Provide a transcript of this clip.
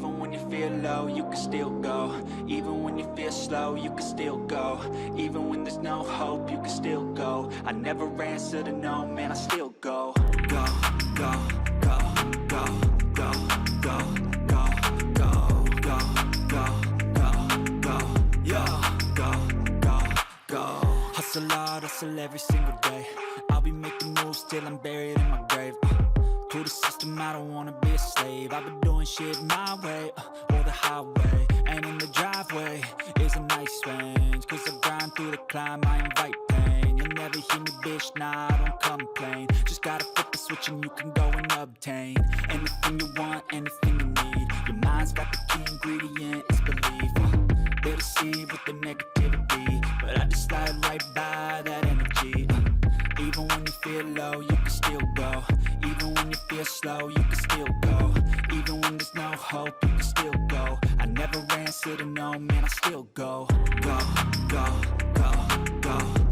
Even when you feel low, you can still go. Even when you feel slow, you can still go. Even when there's no hope, you can still go. I never answer to no, man, I still go. Go, go, go, go, go, go, go, go, go, go, go, go, go, go, go. Hustle hard, hustle every single day. I'll be making moves till I'm buried in my grave. To the system, I don't wanna be a slave. I've been doing shit my way, or the highway. And in the driveway is a nice range, cause I grind through the climb, I invite pain. You'll never hear me, bitch, nah, I don't complain. Just gotta flip the switch and you can go and obtain anything you want, anything you need. Your mind's got the key ingredient, it's belief. They deceive with the negativity, but I just slide right by that energy. Even when you feel low, you can still go. Even when you feel slow, you can still go. Even when there's no hope, you can still go. I never answer to no, man, I still go. Go, go, go, go.